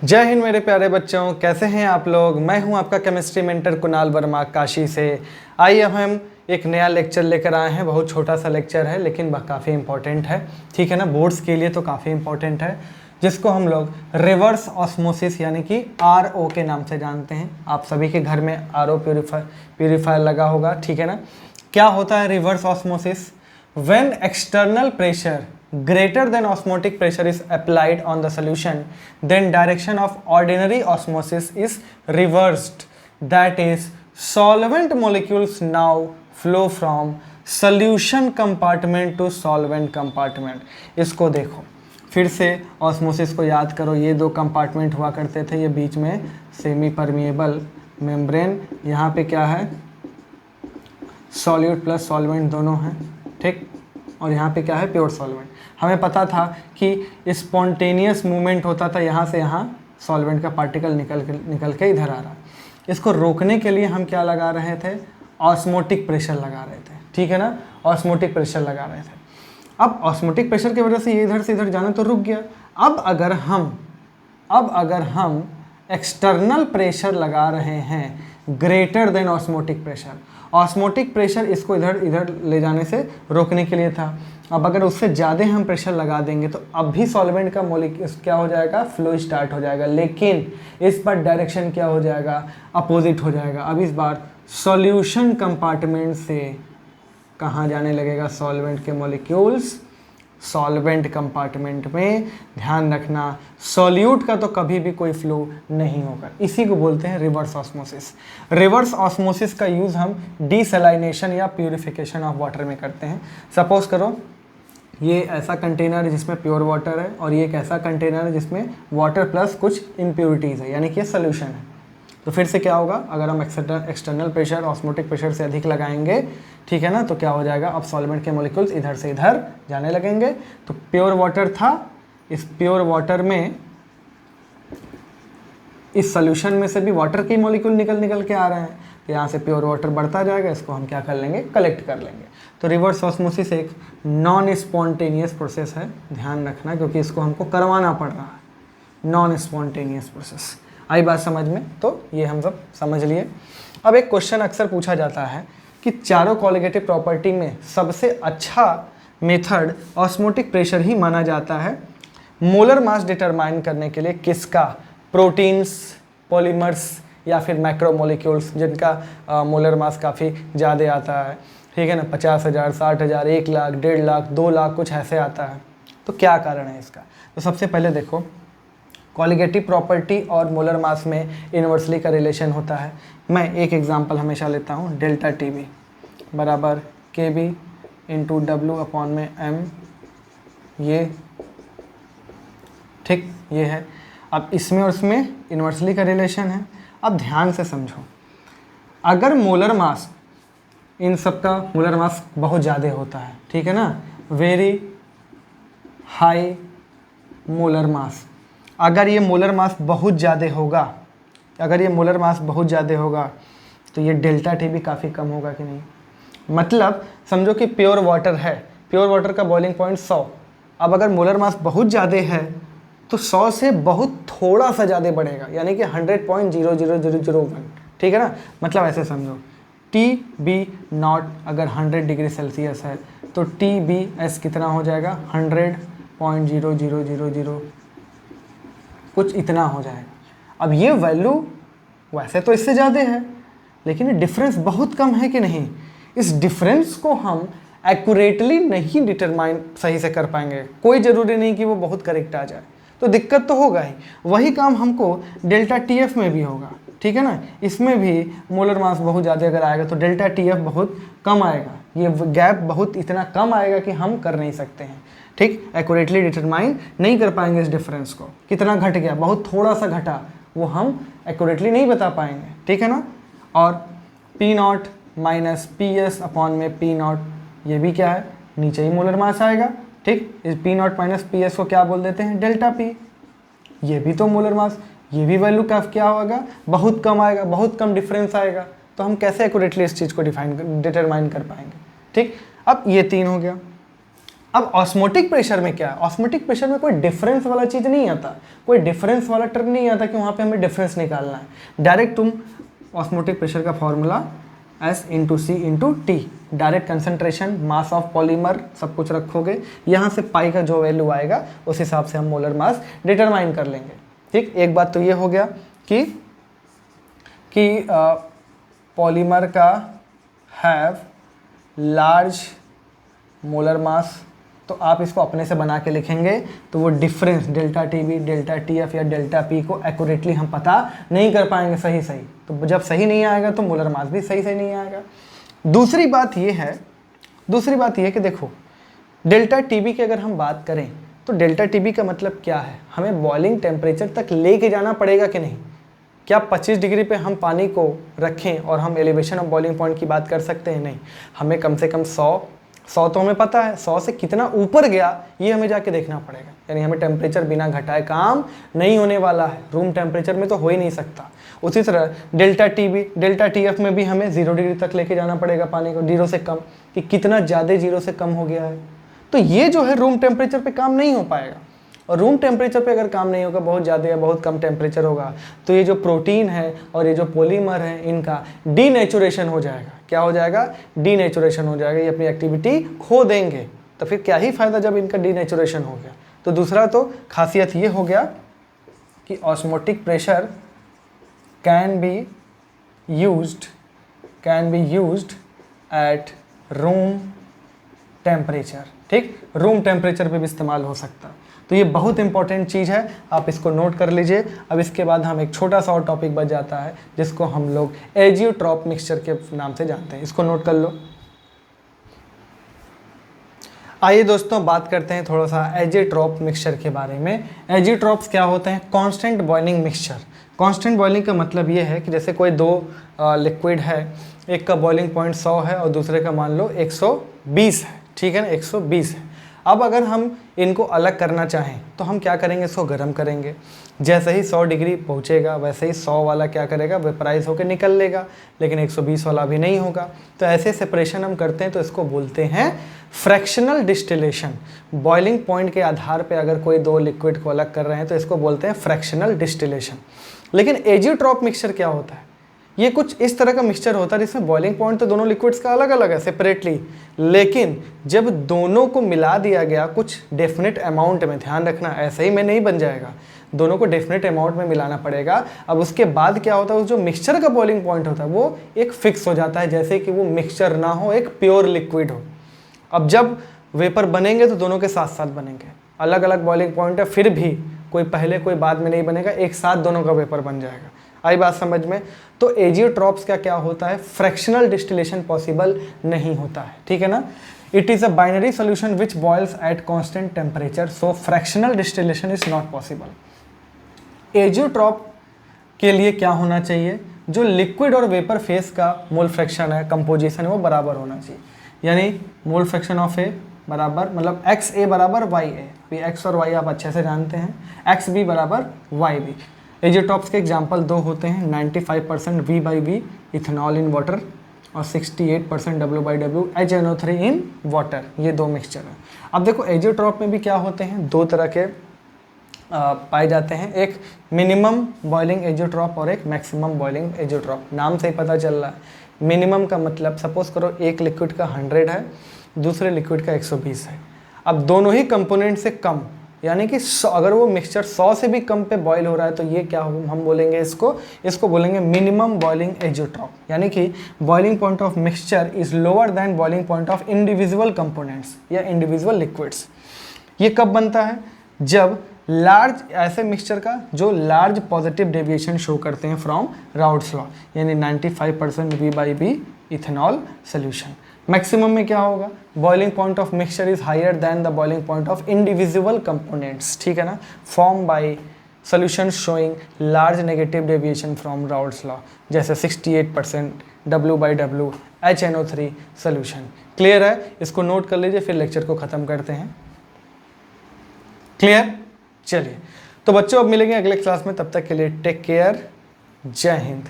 जय हिंद मेरे प्यारे बच्चों, कैसे हैं आप लोग। मैं हूं आपका केमिस्ट्री मेंटर कुणाल वर्मा काशी से। आइए अब हम एक नया लेक्चर लेकर आए हैं। बहुत छोटा सा लेक्चर है लेकिन वह काफ़ी इंपॉर्टेंट है, ठीक है ना। बोर्ड्स के लिए तो काफ़ी इंपॉर्टेंट है, जिसको हम लोग रिवर्स ऑस्मोसिस यानी कि RO के नाम से जानते हैं। आप सभी के घर में RO प्यूरीफायर लगा होगा, ठीक है ना। क्या होता है reverse osmosis? When external pressure greater than osmotic pressure is applied on the solution, then direction of ordinary osmosis is reversed. That is, solvent molecules now flow from solution compartment to solvent compartment. इसको देखो, फिर से osmosis को याद करो। ये दो compartment हुआ करते थे, ये बीच में सेमी परमिएबल मेम्ब्रेन, यहाँ पे क्या है, सॉल्यूट प्लस सॉल्वेंट दोनों हैं, ठीक। और यहाँ पे क्या है, प्योर सॉल्वेंट। हमें पता था कि स्पॉन्टेनियस मूवमेंट होता था, यहाँ से यहाँ सॉल्वेंट का पार्टिकल निकल के इधर आ रहा। इसको रोकने के लिए हम क्या लगा रहे थे, ऑस्मोटिक प्रेशर लगा रहे थे, ठीक है ना। ऑस्मोटिक प्रेशर लगा रहे थे। अब ऑस्मोटिक प्रेशर की वजह से ये इधर से इधर जाना तो रुक गया। अब अगर हम एक्सटर्नल प्रेशर लगा रहे हैं greater than osmotic pressure, osmotic pressure इसको इधर ले जाने से रोकने के लिए था। अब अगर उससे ज़्यादा हम प्रेशर लगा देंगे तो अब भी सॉल्वेंट का मॉलिक्यूल क्या हो जाएगा, फ्लो स्टार्ट हो जाएगा। लेकिन इस बार डायरेक्शन क्या हो जाएगा, अपोजिट हो जाएगा। अब इस बार सॉल्यूशन कंपार्टमेंट से कहाँ जाने लगेगा सॉल्वेंट के मॉलिक्यूल्स, सॉल्वेंट कंपार्टमेंट में। ध्यान रखना, सॉल्यूट का तो कभी भी कोई फ्लो नहीं होगा। इसी को बोलते हैं रिवर्स ऑस्मोसिस। रिवर्स ऑस्मोसिस का यूज़ हम डीसैलिनेशन या प्यूरिफिकेशन ऑफ वाटर में करते हैं। सपोज करो ये ऐसा कंटेनर है जिसमें प्योर वाटर है, और ये एक ऐसा कंटेनर है जिसमें वाटर प्लस कुछ इम्प्योरिटीज़ है, यानी कि ये सोल्यूशन है। तो फिर से क्या होगा, अगर हम एक्सटर्नल प्रेशर ऑस्मोटिक प्रेशर से अधिक लगाएंगे, ठीक है ना, तो क्या हो जाएगा, अब सॉल्वेंट के मॉलिक्यूल्स इधर से इधर जाने लगेंगे। तो प्योर वाटर था, इस प्योर वाटर में इस सॉल्यूशन में से भी वाटर के मॉलिक्यूल निकल के आ रहे हैं, तो यहाँ से प्योर वाटर बढ़ता जाएगा। इसको हम क्या कर लेंगे, कलेक्ट कर लेंगे। तो रिवर्स ऑस्मोसिस एक नॉन स्पॉन्टेनियस प्रोसेस है, ध्यान रखना, क्योंकि इसको हमको करवाना पड़ रहा है। नॉन स्पॉन्टेनियस प्रोसेस, आई बात समझ में? तो ये हम सब समझ लिए। अब एक क्वेश्चन अक्सर पूछा जाता है कि चारों कॉलिगेटिव प्रॉपर्टी में सबसे अच्छा मेथड ऑस्मोटिक प्रेशर ही माना जाता है मोलर मास डिटरमाइन करने के लिए किसका, प्रोटीन्स, पॉलीमर्स या फिर मैक्रोमोलिक्यूल्स जिनका मोलर मास काफ़ी ज़्यादा आता है, ठीक है ना, 50,000, 60,000, 1 लाख, 1.5 लाख, 2 लाख, कुछ ऐसे आता है। तो क्या कारण है इसका? तो सबसे पहले देखो, कॉलिगेटिव प्रॉपर्टी और मोलर मास में इन्वर्सली का रिलेशन होता है। मैं एक एग्जांपल हमेशा लेता हूँ, डेल्टा TB बराबर KB इंटू W/m, ये ठीक, ये है। अब इसमें और इसमें इन्वर्सली का रिलेशन है। अब ध्यान से समझो, अगर मोलर मास, इन सब का मोलर मास बहुत ज़्यादा होता है, ठीक है ना, वेरी हाई मोलर मास। अगर ये मोलर मास बहुत ज़्यादा होगा, तो ये डेल्टा TB काफ़ी कम होगा कि नहीं। मतलब समझो कि प्योर वाटर है, प्योर वाटर का बॉइलिंग पॉइंट 100। अब अगर मोलर मास बहुत ज़्यादा है तो 100 से बहुत थोड़ा सा ज़्यादा बढ़ेगा, यानी कि 100.00001, ठीक है ना। मतलब ऐसे समझो, TB0 अगर 100 डिग्री सेल्सियस है तो TBS कितना हो जाएगा, 100.0000 कुछ इतना हो जाएगा। अब ये वैल्यू वैसे तो इससे ज़्यादा है, लेकिन ये डिफरेंस बहुत कम है कि नहीं। इस डिफरेंस को हम एक्यूरेटली नहीं डिटरमाइन सही से कर पाएंगे। कोई ज़रूरी नहीं कि वो बहुत करेक्ट आ जाए, तो दिक्कत तो होगा ही। वही काम हमको डेल्टा TF में भी होगा, ठीक है ना। इसमें भी मोलर मास बहुत ज़्यादा अगर आएगा तो डेल्टा TF बहुत कम आएगा। ये गैप बहुत इतना कम आएगा कि हम कर नहीं सकते हैं, ठीक, एक्यूरेटली डिटरमाइन नहीं कर पाएंगे इस डिफरेंस को। कितना घट गया, बहुत थोड़ा सा घटा, वो हम एक्यूरेटली नहीं बता पाएंगे, ठीक है ना। और P0 माइनस PS/में P0, ये भी क्या है, नीचे ही मोलर मास आएगा, ठीक। इस P0 माइनस PS को क्या बोल देते हैं, डेल्टा P। ये भी तो मोलर मास, ये भी वैल्यू क्या होगा, बहुत कम आएगा, बहुत कम डिफरेंस आएगा। तो हम कैसे एक्यूरेटली इस चीज़ को डिटरमाइन कर पाएंगे, ठीक। अब ये 3 हो गया। अब ऑस्मोटिक प्रेशर में क्या है, ऑस्मोटिक प्रेशर में कोई डिफरेंस वाला चीज़ नहीं आता, कोई डिफरेंस वाला टर्म नहीं आता कि वहाँ पे हमें डिफरेंस निकालना है। डायरेक्ट तुम ऑस्मोटिक प्रेशर का formula S into C into T, direct concentration, mass of polymer, सब कुछ रखोगे, यहाँ से पाई का जो वैल्यू आएगा उस हिसाब से हम मोलर मास डिटरमाइन कर लेंगे। ठीक, एक बात तो ये हो गया कि पॉलीमर का हैव लार्ज मोलर मास, तो आप इसको अपने से बना के लिखेंगे तो वो difference delta T B, delta T F या डेल्टा पी को एक्यूरेटली हम पता नहीं कर पाएंगे सही, तो जब सही नहीं आएगा तो मोलर मास भी सही नहीं आएगा। दूसरी बात ये है कि देखो डेल्टा टी बी की अगर हम बात करें तो डेल्टा टी बी का मतलब क्या है, हमें बॉइलिंग टेम्परेचर तक लेके जाना पड़ेगा कि नहीं। क्या 25 डिग्री पे हम पानी को रखें और हम एलिवेशन ऑफ बॉइलिंग पॉइंट की बात कर सकते हैं? नहीं, हमें कम से कम 100 तो हमें पता है, 100 से कितना ऊपर गया ये हमें जाके देखना पड़ेगा। यानी हमें टेम्परेचर बिना घटाए काम नहीं होने वाला है, रूम टेम्परेचर में तो हो ही नहीं सकता। उसी तरह delta T B, delta T F में भी हमें 0 डिग्री तक लेके जाना पड़ेगा पानी को, 0 से कम, कि कितना ज़्यादा 0 से कम हो गया है। तो ये जो है रूम टेम्परेचर पे काम नहीं हो पाएगा, और रूम टेम्परेचर पे अगर काम नहीं होगा, बहुत ज़्यादा या बहुत कम टेम्परेचर होगा, तो ये जो प्रोटीन है और ये जो पॉलीमर है इनका डीनेचुरेशन हो जाएगा। क्या हो जाएगा? डीनेचुरेशन हो जाएगा, ये अपनी एक्टिविटी खो देंगे। तो फिर क्या ही फ़ायदा जब इनका डीनेचुरेशन हो गया। तो दूसरा तो खासियत ये हो गया कि osmotic pressure can be used at room temperature. ठीक, रूम टेम्परेचर पे भी इस्तेमाल हो सकता है। तो ये बहुत इंपॉर्टेंट चीज़ है, आप इसको नोट कर लीजिए। अब इसके बाद हम एक छोटा सा और टॉपिक बच जाता है जिसको हम लोग एजियोट्रॉप मिक्सचर के नाम से जानते हैं, इसको नोट कर लो। आइए दोस्तों बात करते हैं थोड़ा सा एजियोट्रॉप मिक्सचर के बारे में। एजियोट्रॉप्स क्या होते हैं? Constant boiling mixture. Constant boiling का मतलब ये है कि जैसे कोई दो लिक्विड है, एक का बॉइलिंग पॉइंट 100 है और दूसरे का मान लो 120 है, ठीक है ना, 120 है। अब अगर हम इनको अलग करना चाहें तो हम क्या करेंगे? इसको गर्म करेंगे। जैसे ही 100 डिग्री पहुंचेगा वैसे ही 100 वाला क्या करेगा? वेपराइज होकर निकल लेगा, लेकिन 120 वाला भी नहीं होगा। तो ऐसे सेपरेशन हम करते हैं, तो इसको बोलते हैं फ्रैक्शनल डिस्टिलेशन। बॉइलिंग पॉइंट के आधार पे अगर कोई दो लिक्विड को अलग कर रहे हैं तो इसको बोलते हैं फ्रैक्शनल डिस्टिलेशन। लेकिन एजियोट्रॉप मिक्सचर क्या होता है? ये कुछ इस तरह का मिक्सचर होता है जिसमें बॉइलिंग पॉइंट तो दोनों लिक्विड्स का अलग अलग है सेपरेटली, लेकिन जब दोनों को मिला दिया गया कुछ डेफिनेट अमाउंट में, ध्यान रखना ऐसे ही में नहीं बन जाएगा, दोनों को डेफिनेट अमाउंट में मिलाना पड़ेगा। अब उसके बाद क्या होता है, उस जो मिक्सचर का बॉइलिंग पॉइंट होता है वो एक फिक्स हो जाता है, जैसे कि वो मिक्सचर ना हो, एक प्योर लिक्विड हो। अब जब वेपर बनेंगे तो दोनों के साथ साथ बनेंगे, अलग अलग बॉइलिंग पॉइंट है, फिर भी कोई पहले कोई बाद में नहीं बनेगा, एक साथ दोनों का वेपर बन जाएगा। आई बात समझ में? तो एजियोट्रॉप्स का क्या होता है? फ्रैक्शनल डिस्टिलेशन पॉसिबल नहीं होता है, ठीक है ना। It is a binary solution which boils at constant temperature, so fractional distillation is not possible. Azeotrope के लिए क्या होना चाहिए? जो लिक्विड और वेपर फेस का मोल फ्रैक्शन है, कंपोजिशन है, वो बराबर होना चाहिए। यानी मोल फ्रैक्शन ऑफ ए बराबर, मतलब एक्स ए बराबर वाई ए। अभी एक्स और वाई आप अच्छे से जानते हैं, एक्स बी बराबर वाई बी। एजियोट्रॉप्स के एग्जाम्पल दो होते हैं, 95% V/V इथेनॉल इन वाटर और 68% W/W HNO3 इन वाटर, ये दो मिक्सचर है। अब देखो एजियोट्रॉप में भी क्या होते हैं, दो तरह के पाए जाते हैं, एक मिनिमम बॉइलिंग एजियोट्रॉप और एक मैक्सिमम बॉइलिंग एजियोट्रॉप। नाम से ही पता चल रहा है। मिनिमम का मतलब सपोज करो एक लिक्विड का 100 है, दूसरे लिक्विड का 120 है। अब दोनों ही कंपोनेंट से कम, यानी कि अगर वो मिक्सचर 100 से भी कम पे बॉईल हो रहा है तो ये क्या हम बोलेंगे? इसको बोलेंगे मिनिमम बॉइलिंग एजियोट्रॉप। यानी कि boiling point of mixture is lower than boiling point of individual components या इंडिविजुअल लिक्विड्स। ये कब बनता है? जब लार्ज, ऐसे मिक्सचर का जो लार्ज पॉजिटिव डेविएशन शो करते हैं फ्रॉम राउल्ट्स लॉ, यानी 95% V/V इथेनॉल सोल्यूशन। मैक्सिमम में क्या होगा? Boiling point of mixture is higher than the boiling point of individual components, ठीक है ना, form by solution showing large negative deviation from Raoult's law, जैसे 68% W/W HNO3 सोल्यूशन। क्लियर है? इसको note कर लीजिए, फिर लेक्चर को ख़त्म करते हैं। क्लियर? चलिए, तो बच्चों अब मिलेंगे अगले क्लास में, तब तक के लिए टेक केयर, जय हिंद।